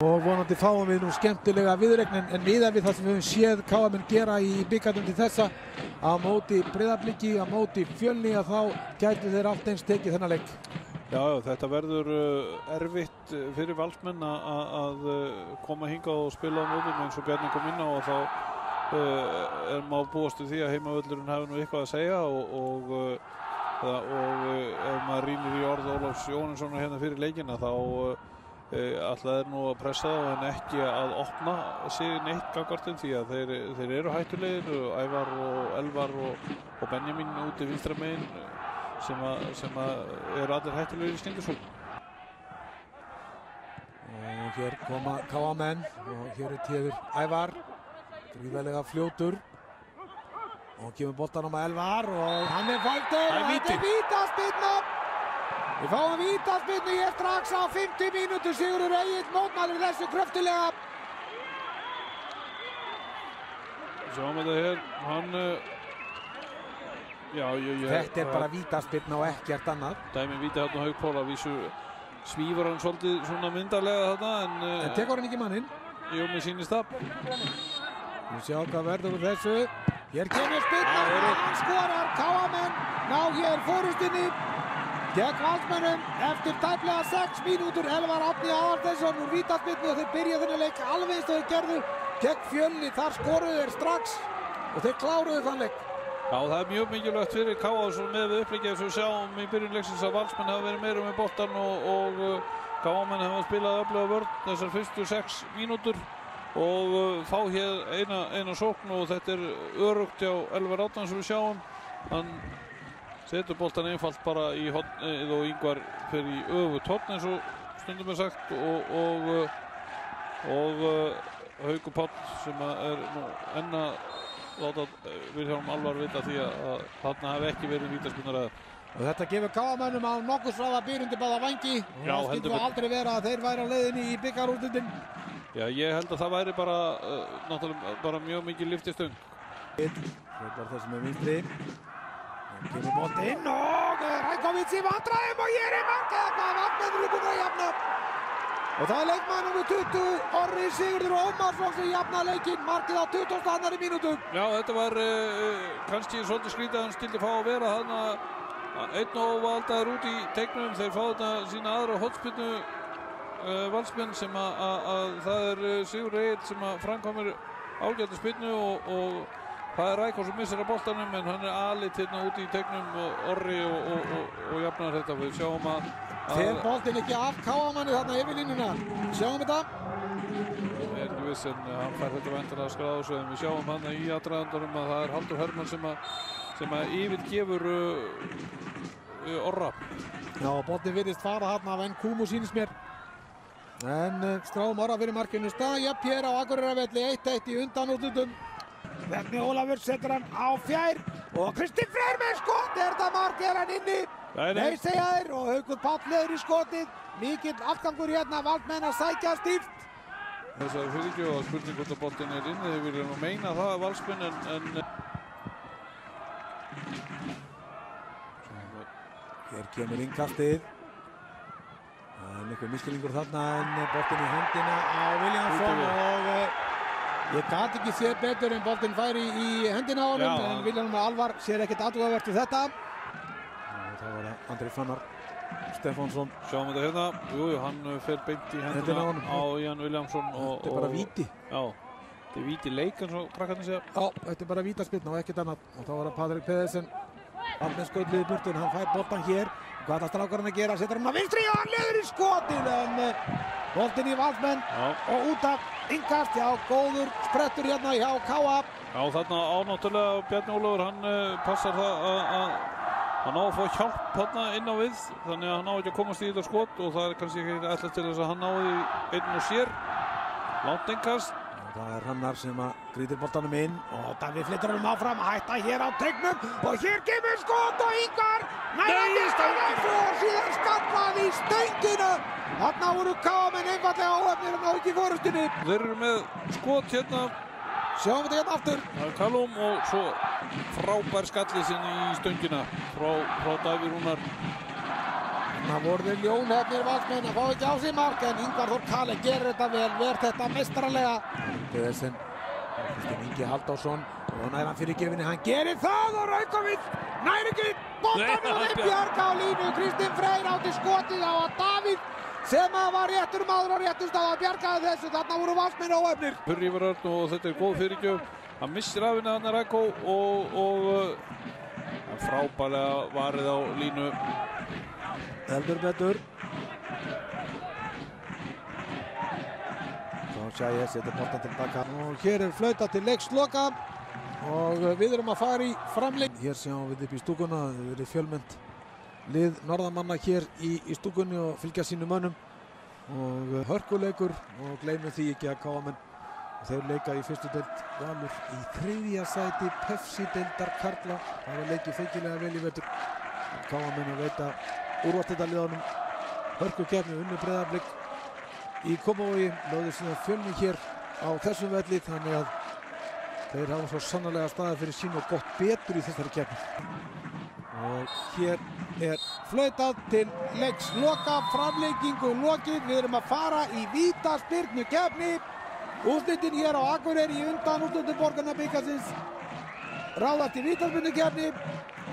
Og vonandi fáum við nú skemmtilega viðureign en miðað við það sem við höfum séð KM gera í bikarnum til þessa á móti Breiðabliki, á móti Fjölni að þá gætu þeir allt eins tekið þennan leik. Já, þetta verður erfitt fyrir Valsmenn að koma hingað og spila á mótum eins og Bjarni kom inn á og þá má búast við því að heimavöllurinn hafi nú eitthvað að segja og ef maður rýnir í orð Ólafs Jóhannessonar hérna fyrir leikina þá alltaf er nú að pressa þá en ekki að opna sig neitt gagnvart því að þeir eru hættulegir, Ævar og Elvar og Benjamin úti vinstra megin sem eru allir hættulegir í Stengursholm. Og hér koma KM-menn og hér er Téður Ævar, gríðarlega fljótur og kemur boltanum að Elvar og hann er fæltur og þetta er vítaspyrna. Við fáum vítaspyrnu hér strax á 50 mínútur. Sigurður Egill mótmælir þessu kröftulega. Sjáum þetta hér, hann Þetta er bara vítaspyrna og ekkert annað. Dæmi víti hérna á Hauk Pól að vísu svífur hann svolítið svona myndarlega þarna en tekur hann ekki manninn? Jú, mér sýnist það. Við sjáum hvað verður úr þessu. Hér kemur spyrna, hann skorar, KM-menn ná hér fórustinni gegn Valsmönnum eftir tæplega 6 mínútur. Elvar Árni Aðalsteinsson úr vítaspyrnu og þeir byrja þennan leik alveg eins og þeir gerðu gegn Fjölni. Þar skoruðu þeir strax og þeir kláruðu þann leik. Já, það er mjög mikilvægt fyrir KA með við uppleggið sem við sjáum í byrjun leiksins að Valsmenn hafa verið meira með boltann og KA-menn hafa spilað öfluga vörn þessar fyrstu 6 mínútur og fá hér eina sókn og þetta er örugt hjá Elvar Árna sem við sjáum. Hann setur boltan einfalt bara í hornið og Ingvar fyrir í öfugt horn eins og stundum er sagt og Haukur Páll sem er nú enn að láta Vilhjálm Alvar vita því að þarna hafi ekki verið vítaspyrnuræður. Og þetta gefur KA-mönnum á nokkuðsraða byrjundi báða vængi og það skilur aldrei vera að þeir væri á leiðinni í bikarúrslitin. Já, ég held að það væri bara náttúrulega bara mjög mikið lyftistöng. Þetta er þessi með vinstri. Kemur boltinn og Rajkovic í vandræðum og hér er markið hvað Valsmenn eru búin að jafna. Og það er leikmaður nr. 20, Orri Sigurður Ómarsson sem jafna leikinn, markið á 22. mínútu. Já, þetta var kannski svolítið skrítið að hann skildi fá að vera þarna einn og valdaður út í teiknum. Þeir fá þetta sína aðra hornspyrnu Valsmenn sem að það er Sigurður Egill sem að framkomir ágæta spyrnu og það er Rækó sem missir að boltanum en hann er alit hérna út í tegnum og Orri og jafnar þetta. Við sjáum að fer boltinn ekki af KA-manni þarna yfir línuna. Sjáum þetta. Ég er ekki viss en hann fær þetta vendilega skráð svo en við sjáum hann í aðdragandanum að það er Halldór Hermann sem að yfirgefur Orra. Já, boltinn virðist fara þarna af Nkumu sýnist mér. En skráðum Orra fyrir markinu stað. Jöfn hér á Akureyrarvelli 1-1 í undanúrslitum. Vegni Ólafur setur hann á fjær og Kristinn Freyr með skot. Er þetta mark, er hann inni? Nei segja þeir og Haukur Páll leður í skotið. Mikill afgangur hérna, Valsmenn að sækja stíft. Þessari fyrirgjöf og spurning hvort að boltinn er inni. Þeir vilja nú meina það að Valsmenn en hér kemur innkastið. Það er einhver miskilningur þarna en boltinn í hendina á Vilhjálmsson og ég gat ekki séð betur en boltinn færi í hendina á honum en Vilhjálmur Alvar sér ekkert athugavert við þetta. Og það var það Andri Fannar Stefánsson. Sjáum þetta hérna. Jú, hann fer beint í hendina á Jan Vilhjálmsson og þetta er bara víti. Já, þetta er víti leik eins og krakkarnir segja. Já, þetta er bara vítaspyrna og ekkert annað. Og þá var það Patrik Pedersen. Valsmenn skaut liðið burtu en hann fær boltan hér. Hvað ætlar strákurinn að gera? Setur hann á vinstri og hann leður í skotið en boltinn í Valsmenn og út af innkast. Já, góður sprettur hérna hjá KA. Já, þarna ánáttúrulega Bjarni Ólafur hann passar það að hann á að fá hjálp þarna inn á við þannig að hann á ekki að komast í þetta skot og það er kannski ekki ætlast til þess að hann náði einn og sér. Langt innkast. Það er Hrannar sem að grýtir boltanum inn og Davíð flyttur honum áfram, hætta hér á tegnum og hér kemur skot og Ingvar nærandi stönginu og síðan skallað í stönginu. Þarna voru KA-menn einfallega óhefnir og ná ekki fórustunni. Þeir eru með skot hérna. Sjáum við þetta hérna aftur. Það er Callum og svo frábær skalli sinni í stöngina frá Davíð Rúnar. Þarna voru þeir ljónhefnir Valsmenn að fá ekki á sig mark en Ingvar Þór Kale gerir þetta vel, verð þetta meistaralega. Pedersen, Kristinn Ingi Halldórsson og nær hann fyrir gefinni, hann gerir það og Raukovic nær ekki boltanum og þeir bjarga á línu. Kristinn Freyr átti skotið á að Davíð sem var réttur maður á réttum stað að bjargaði þessu, þarna voru Valsmenn óefnir. Hurrífarörn og þetta góð fyrirgjöf, hann missir af henni þarna Raiko og frábærlega varið á línu. Heldur betur. Sjæja setur boltan tilbaka og hér flautað til leiksloka og við erum að fara í framleik. Hér sjáum við upp í stúkuna, það verið fjölmennt lið norðanmanna hér í stúkunni og fylgja sínum mönnum og hörkuleikur og gleymum því ekki að KM-menn þeir leika í fyrstu deild, Valur í 3. sæti Pepsi-deildar karla. Það var leikið feikilega vel í vetur. KM-menn að veita úrvalsdeildarliðunum hörkukeppni, unnu Breiðablik í Kópavogi, lögðu síðan Fjölni hér á þessum velli, þannig að þeir hafa svo sannarlega staðið fyrir sín og gott betur í þessari keppni. Og hér flautað til leiksloka, framlengingu lokið. Við erum að fara í vítaspyrnukeppni. Úrslitin hér á Akureyri í undanúrslitum Borgunarbikarsins ráðast í vítaspyrnukeppni.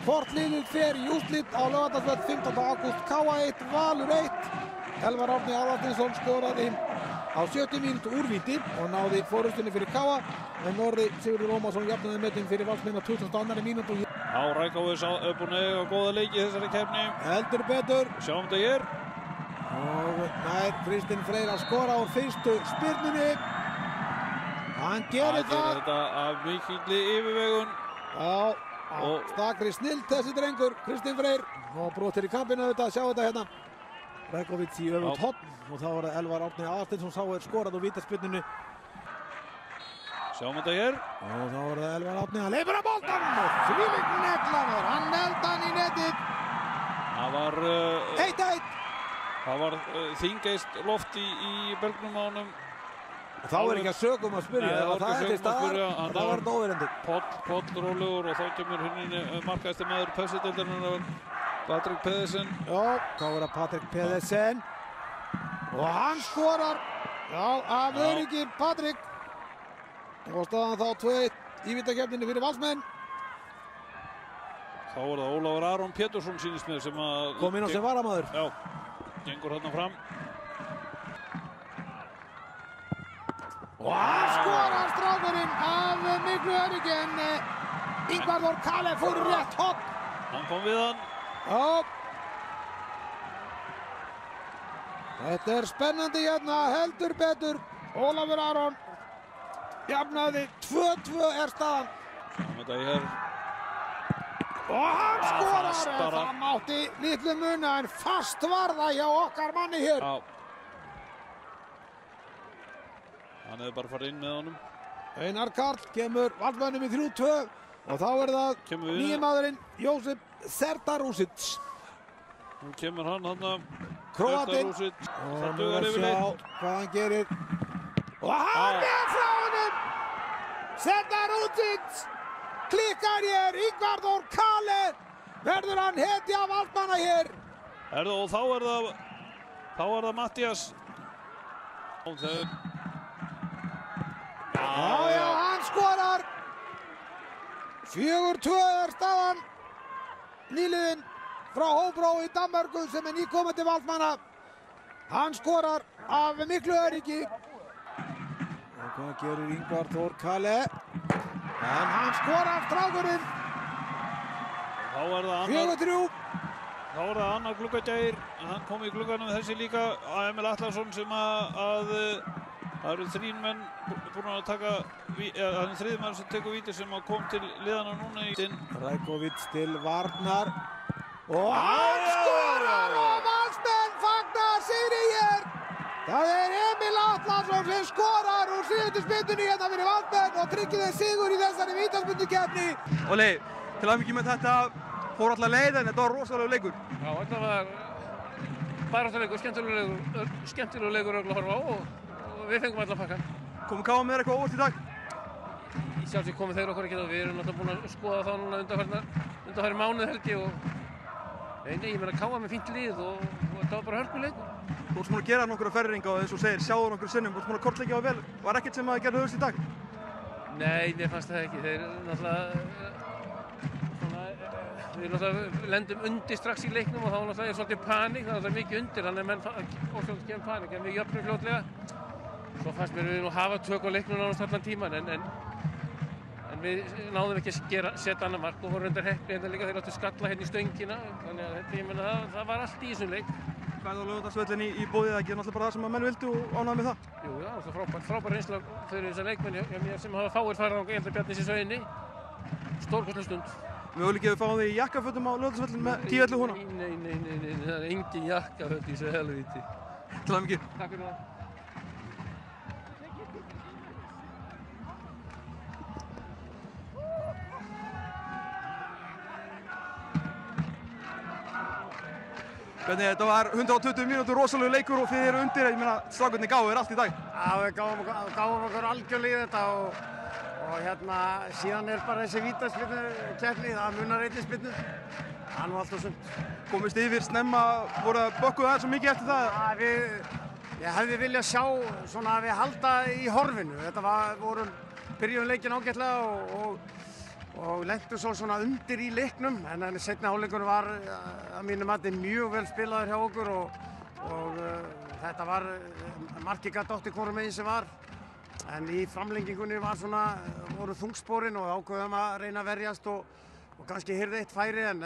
Hvort liðið fer í úrslit á Laugardalsvöll 15. ágúst, KA 1, Valur 1. Elvar Árni Aðalsteinsson skoraði á 70 mínútu úr víti og náði forystunni fyrir KA en Norri Sigurður Ómarsson jafnaði metin fyrir Valsmenn á 22. mínútu. Raikovic er búinn að eiga góða leiki í þessari keppni. Heldur betur. Sjáum þetta hér. Og nær Kristinn Freyr að skora úr fyrstu spyrnunni. Hann gerir það. Hann gerir þetta af mikilli yfirvegun. Já, stakri snill þessi drengur, Kristinn Freyr. Og brotir í kampinu auðvitað, sjá þetta hérna. Raikovic í öfugt horn og þá var það Elvar Árni Aðalsteinsson sá skorað úr vítaspyrnunni. Sjáum þetta hér. Og þá var það Elvar Árni, hann leifur á boltan og þvílík neglaður, hann neldi hann í netið. Það var 1-1. Það var þingeist loft í belgnum á honum. Og þá ekki að sögum að spyrja, það eftir staðar, það var þetta óverandi. Poll rólegur og þá kemur hinni markaðasti maður Pepsi-deildarinnar, Patrik Pedersen. Já, þá var það Patrik Pedersen. Og hann skorar, af öryggi Patrik. Og staðan þá 2-1 í vítakeppninni fyrir Valsmenn. Þá var það Ólafur Aron Pétursson sýnist mér sem að kom inn á sem varamaður. Já, gengur hérna fram. Og hann skorar strákurinn af miklu öryggi en Ingvar Þór Kale fór í rétt horn. Hann kom við hann. Já. Þetta spennandi hérna, heldur betur. Ólafur Aron jafnaði 2-2 staðan. Sjáum þetta hér. Og hann skorar, það mátti litlu muna en fast var það hjá okkar manni hér. Já. Hann hefði bara farið inn með honum. Einar Karl kemur Valsmönnum í 3-2 og þá það nýji maðurinn Jósef Serdarúsic. Nú kemur hann Króatinn. Serdarúsic. Og nú að sjá hvað hann gerir. Og hann frá honum. Serdarúsic klikkar hér, Ingvar Þór Kale. Verður hann hetja Valsmanna hér. Og þá það Mattías. Já, hann skorar. 4-2 staðan. Nýliðinn frá Hobro í Danmörku sem nýkomandi Valsmanna. Hann skorar af miklu öryggi. Og hvað gerir Ingvar Þór Kale? En hann skorar strákurinn. Þá var það 4-3. Þá var það annar gluggagægir. Hann kom í glugganum þessi líka. Emil Atlason sem að það eru 3 menn búin að taka, það er 3. menn sem tekur víti sem kom til liðana núna í tinn. Raikovic til varnar. Og hann skorar og Valsmenn fagnar sigri hér. Það er Emil Atlason sem skorar úr síðustu spyrnunni hérna fyrir Valsmenn og tryggir þeim sigur í þessari vítaspyrnukeppni. Óli, til hamingju með þetta fór alla leið en þetta var rosalega leikur. Já, þetta var baráttuleikur, skemmtilegur leikur að horfa á og við fengum alla pakkan. Komum KM með eitthvað óvart í dag? Í sjálfsög komum þeir okkur ekki þá, við erum náttúrulega búin að skoða það núna undanfæri mánuð held ég og Nei, ég meina Káa með fínt lið og þetta var bara hörkuleikur. Þú ert búin að gera nokkra ferringa og eins og segir, sjáðu nokkur sinnum, þú ert búin að kortleggja á vel. Var ekkert sem að gera höfust í dag? Nei, mér fannst það ekki. Þeir náttúrulega, við náttúrulega lendum undir strax í leiknum og þá náttúrulega svolítið paník, það er mikið undir, þannig að menn ósvöld kemur paník, en við jöfnum fljótlega. Svo fannst mér við nú hafa tök á leiknum nánast allan tíman, en við náðum ekki að setja annað mark og vorum reyndar heppnir hérna líka, þeir áttu skalla hérna í stöngina, þannig að ég meina það var allt í þessum leik. Hvað er á Laugardalsvellinum í boði, það gerir náttúrulega bara það sem að menn vildu og ánægði með það? Jú, já, það er frábær reynsla fyrir þessa leikmenn hjá mér sem hafa fáir farið þangað, ég held að Bjarni sé Sveini, stórkostleg stund. Möguleikið við fáum þig í jakkafötum á Laugardalsvellinum með 10-11 húna? Nei, það er engin jakkaföt í þessu helvíti. Til hamingju. Takk fyrir það. Hvernig, þetta var 120 mínútur rosalegu leikur og þið eru undir, ég meina, strákarnir gáðu þér allt í dag. Já, við gáum okkur algjörlega í þetta og hérna síðan er bara þessi vítaspyrnukeppni, það munar einni spyrnu. Það er nú allt og sumt. Komist yfir snemma, voru að bökkuðu það svo mikið eftir það? Ég hefði viljað sjá svona að við halda í horfinu. Þetta byrjum leikinn ágætlega og lentum svo svona undir í leiknum, en seinni hálfleikurinn var að mínu mati mjög vel spilaður hjá okkur og þetta var markið gat átti hvorum megin sem var, en í framlengingunni voru þungsporin og ákveðum að reyna að verjast og kannski hirði eitt færi, en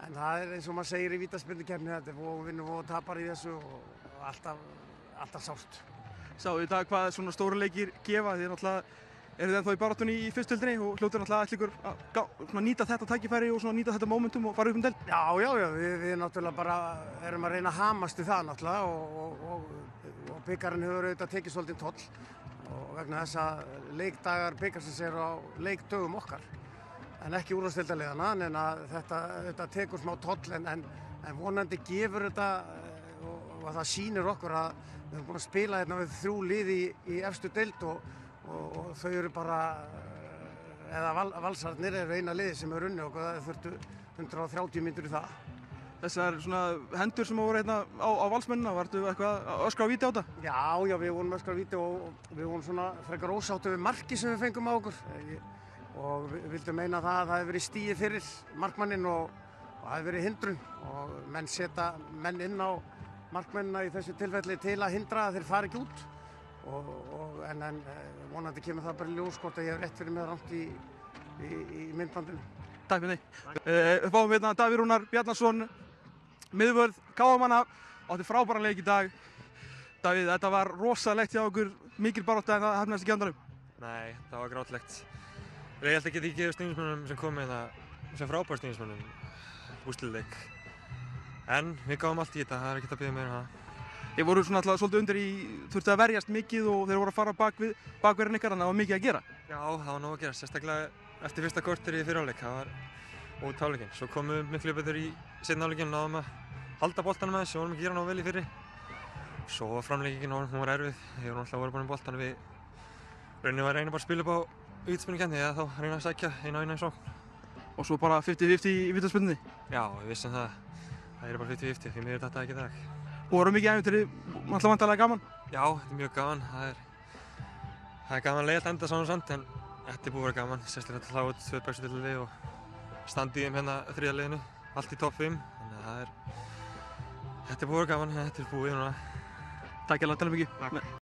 það er eins og maður segir í vítaspyrnukeppni, þetta er og vinnur og tapar í þessu og alltaf sárt. Sáu í dag hvað svona stóru leikir gefa, þið náttúrulega eru þið ennþá í baráttunni í fyrstdeildinni og hljótur náttúrulega ætla ykkur að nýta þetta tækifæri og nýta þetta momentum og fara upp deild? Já, við náttúrulega bara erum að reyna að hamast í það náttúrulega og bikarinn hefur auðvitað tekið svolítið toll og vegna þess að leikdagar bikarsins eru á leikdögum okkar en ekki úrvalsdeildarliðanna, en að þetta tekur smá toll en vonandi gefur þetta og það sýnir okkur að við erum búin að spila hérna við 3 lið í efstu deild og þau eru bara, eða valsararnir eru eina liði sem eru unni og það þurftu 130 mínútur í það. Þessar svona hendur sem voru hérna á valsmennina, vartu eitthvað að öskra á víti á þetta? Já, við vorum að öskra á víti og við vorum svona frekar ósáttu við marki sem við fengum á okkur og við vildum meina að það hefði verið stigið fyrir markmanninn og það hefði verið hindrun og menn setja menn inn á markmennina í þessu tilfelli til að hindra að þeir fari ekki út en vonandi kemur það bara í ljós hvort að ég hef rétt fyrir með rangt í myndbandinu. Takk fyrir þig. Við fáum hérna Davíð Rúnar Bjarnason, miðvörð KM-manna, átti frábæran leik í dag. Davíð, þetta var rosalegt hjá okkur, mikil barátta en það hefnast ekki á endanum. Nei, það var grátlegt. Ég held ekki að ég gefi stuðningsmönnum sem komu hérna sem frábær stuðningsmönnum úrslitaleik. En við gáum allt í þetta, það er ekkert að biðja meira um það. Þeir voru svona alltaf svolítið undir þurftu að verjast mikið og þeir voru að fara bakverðin ykkar, þannig að það var mikið að gera. Já, það var nóg að gera, sérstaklega eftir fyrsta korter í fyrri hálfleik, það var út hálfleikinn. Svo komum við miklu betur í seinni hálfleikinn og náðum að halda boltanum aðeins, við vorum ekki að gera nóg vel í fyrri. Svo var framleggingin, hún var erfið, við vorum alltaf voru bara með boltan, við rauninni var að reyna bara að spila upp á vítaspyrnukeppni eða þá reyna að sækja eina í sókn. Og svo bara 50-50 í vítaspyrnunni? Já, við vissum það. Það er bara 50-50, því miður þetta ekki í dag. Og voru mikið ævintýri, alltaf vantarlega gaman? Já, þetta er mjög gaman. Það er gaman leiðilegt enda svona samt, en þetta er búið að vera gaman. Sérstaklega að hlá út 2 bestu lið og standa í þeim hérna 3. liðinu, allt í topp 5. Þannig að þetta er búið að vera gaman, en þetta er búið núna. Takk hjá mikið.